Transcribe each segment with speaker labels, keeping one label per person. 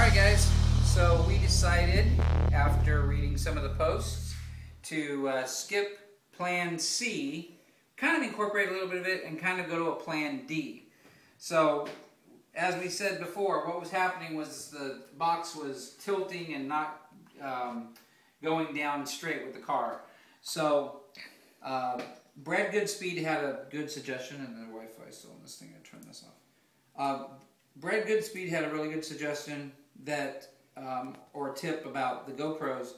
Speaker 1: Alright guys, so we decided after reading some of the posts to skip plan C, kind of incorporate a little bit of it and kind of go to a plan D. So as we said before, what was happening was the box was tilting and not going down straight with the car. So Brad Goodspeed had a good suggestion, and the Wi-Fi is still on this thing. I turn this off. Brad Goodspeed had a really good suggestion that, or a tip about the GoPros,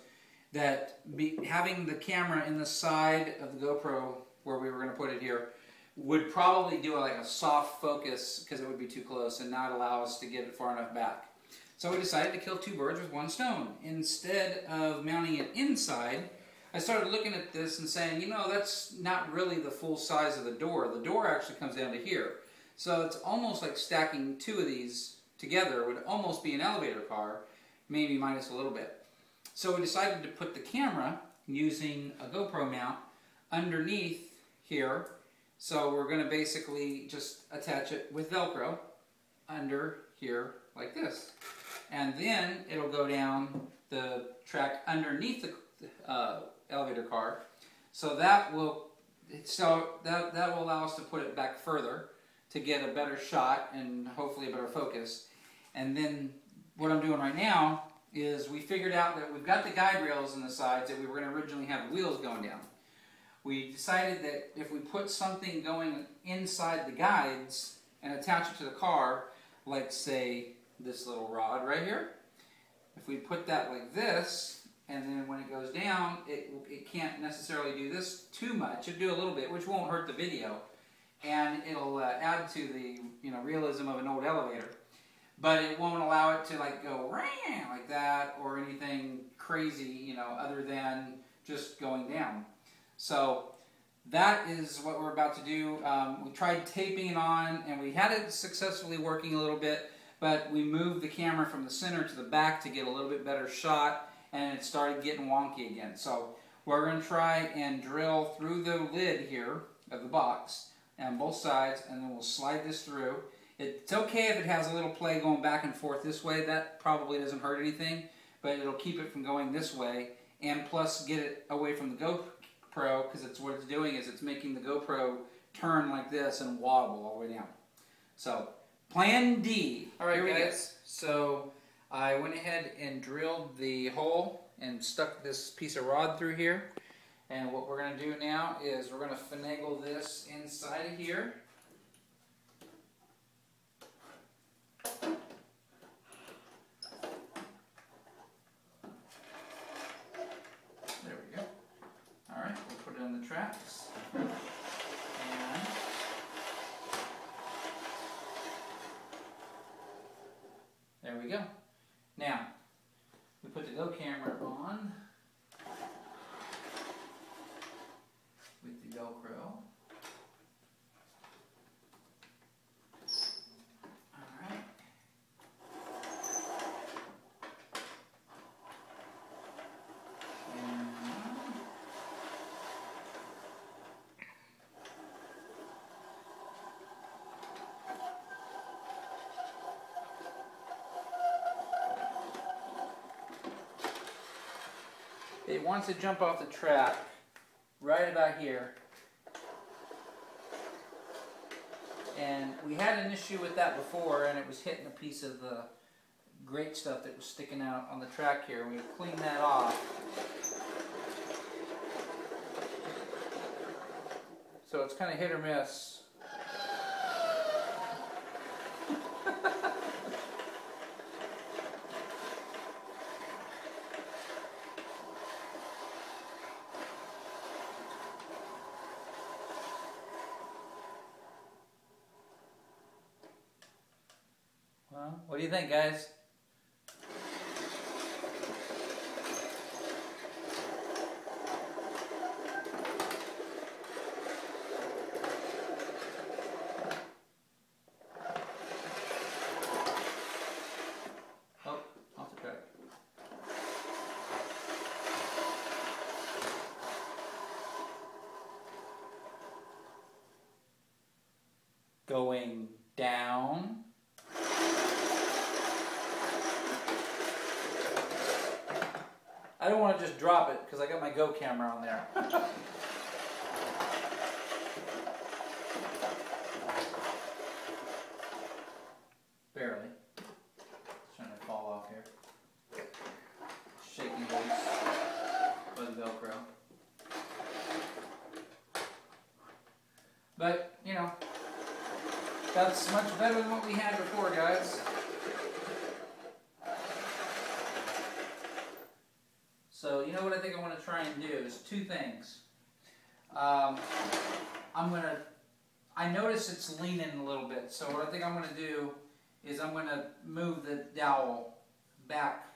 Speaker 1: that having the camera in the side of the GoPro where we were going to put it here would probably do like a soft focus because it would be too close and not allow us to get it far enough back. So we decided to kill two birds with one stone. Instead of mounting it inside, I started looking at this and saying, you know, that's not really the full size of the door. The door actually comes down to here. So it's almost like stacking two of these together would almost be an elevator car, maybe minus a little bit. So we decided to put the camera using a GoPro mount underneath here. So we're going to basically just attach it with Velcro under here like this. And then it'll go down the track underneath the elevator car. So that will allow us to put it back further to get a better shot and hopefully a better focus. And then what I'm doing right now is we figured out that we've got the guide rails in the sides that we were going to originally have wheels going down. We decided that if we put something going inside the guides and attach it to the car, like say this little rod right here, if we put that like this, and then when it goes down, it can't necessarily do this too much. It'll do a little bit, which won't hurt the video, and it'll add to the realism of an old elevator. But it won't allow it to like go like that or anything crazy, other than just going down. So that is what we're about to do. We tried taping it on, and we had it successfully working a little bit, but we moved the camera from the center to the back to get a little bit better shot, and it started getting wonky again. So we're going to try and drill through the lid here of the box on both sides, and then we'll slide this through. It's okay if it has a little play going back and forth this way. That probably doesn't hurt anything, but it'll keep it from going this way, and plus get it away from the GoPro, because it's what it's doing is it's making the GoPro turn like this and wobble all the way down. So plan D. Alright guys, so I went ahead and drilled the hole and stuck this piece of rod through here. And what we're going to do now is we're going to finagle this inside of here. There we go. Alright, we'll put it on the tracks. And there we go. Now, we put the Go camera on with the Velcro. Alright. It wants to jump off the track right about here. And we had an issue with that before, and it was hitting a piece of the grate stuff that was sticking out on the track here. We cleaned that off. So it's kind of hit or miss. Well, what do you think, guys? Oh, off the track. Going down. don't want to just drop it because I got my Go camera on there. Barely. It's trying to fall off here. Shaking loose by the Velcro. But, you know, that's much better than what we had before, guys. So, you know what I think I want to try and do is two things. I notice it's leaning a little bit, so what I think I'm going to do is I'm going to move the dowel back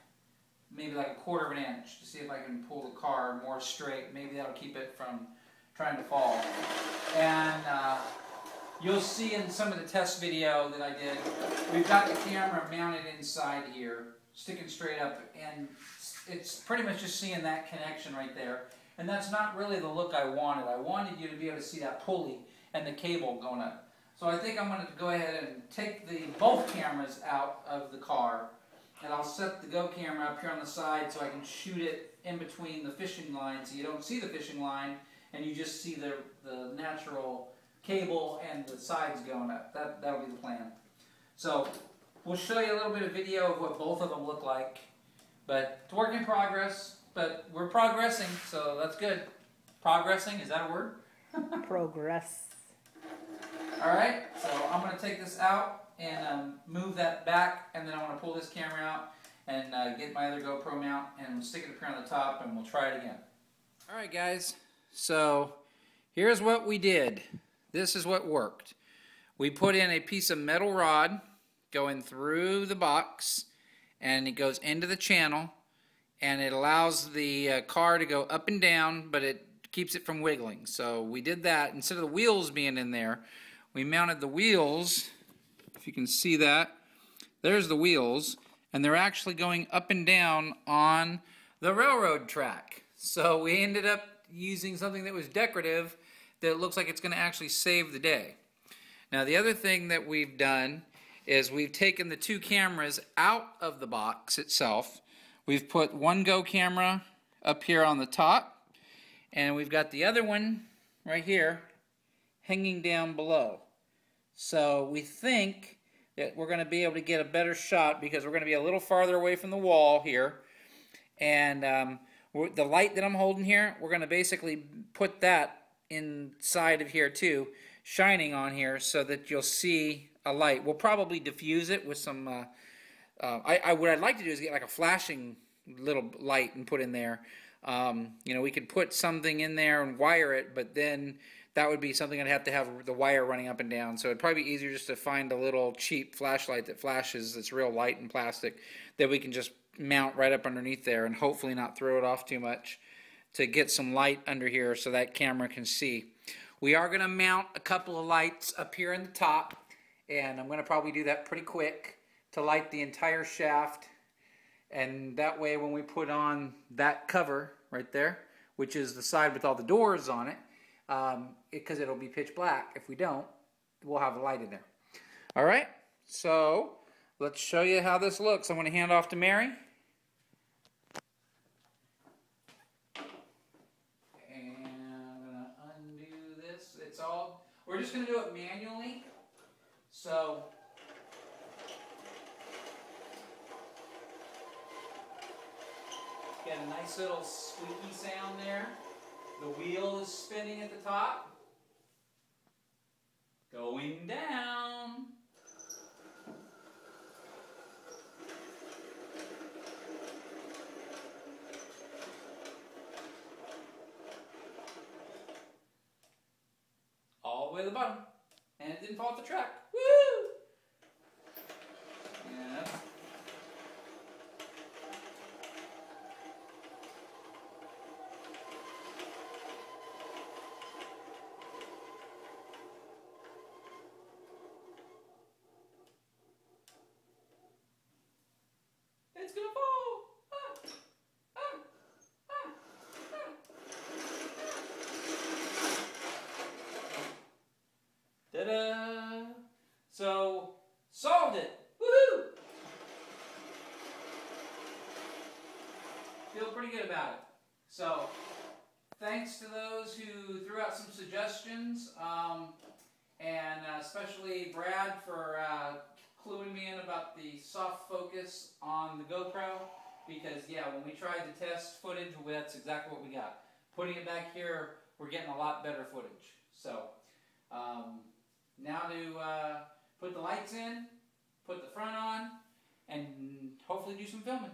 Speaker 1: maybe like 1/4 of an inch to see if I can pull the car more straight. Maybe that'll keep it from trying to fall. And you'll see in some of the test video that I did, we've got the camera mounted inside here, sticking straight up, and it's pretty much just seeing that connection right there. And that's not really the look I wanted. I wanted you to be able to see that pulley and the cable going up. So I think I'm going to go ahead and take both cameras out of the car, and I'll set the Go camera up here on the side so I can shoot it in between the fishing line so you don't see the fishing line and you just see the natural cable and the sides going up. That'll be the plan. So we'll show you a little bit of video of what both of them look like. But it's work in progress, but we're progressing, so that's good. Progressing, is that a word?
Speaker 2: Progress.
Speaker 1: Alright, so I'm going to take this out and move that back, and then I want to pull this camera out and get my other GoPro mount and stick it up here on the top, and we'll try it again. Alright guys, so here's what we did. This is what worked. We put in a piece of metal rod going through the box, and it goes into the channel, and it allows the car to go up and down, but it keeps it from wiggling. So we did that. Instead of the wheels being in there, we mounted the wheels. If you can see that, there's the wheels, and they're actually going up and down on the railroad track. So we ended up using something that was decorative that looks like it's going to actually save the day. Now the other thing that we've done is we've taken the two cameras out of the box itself. We've put one Go camera up here on the top, and we've got the other one right here hanging down below. So we think that we're going to be able to get a better shot because we're going to be a little farther away from the wall here. And the light that I'm holding here, we're going to basically put that inside of here too, shining on here so that you'll see a light. We'll probably diffuse it with some, what I'd like to do is get like a flashing little light and put in there. You know, we could put something in there and wire it, but then that would be something I'd have to have the wire running up and down. So it'd probably be easier just to find a little cheap flashlight that flashes that's real light and plastic that we can just mount right up underneath there and hopefully not throw it off too much to get some light under here so that camera can see. We are going to mount a couple of lights up here in the top, and I'm going to probably do that pretty quick to light the entire shaft, and that way when we put on that cover right there, which is the side with all the doors on it, because it'll be pitch black. If we don't, we'll have a light in there. Alright, so let's show you how this looks. I'm going to hand off to Mary. And I'm going to undo this. It's all, we're just going to do it manually. So got a nice little squeaky sound there. The wheel is spinning at the top. Going down. All the way to the bottom. And it didn't fall off the track. Woo! Yeah. It's gonna fall! Ta-da! So, solved it! Woohoo! Feel pretty good about it. So thanks to those who threw out some suggestions, and especially Brad for cluing me in about the soft focus on the GoPro, because yeah, when we tried to test footage, that's exactly what we got. Putting it back here, we're getting a lot better footage. So now to put the lights in, put the front on, and hopefully do some filming.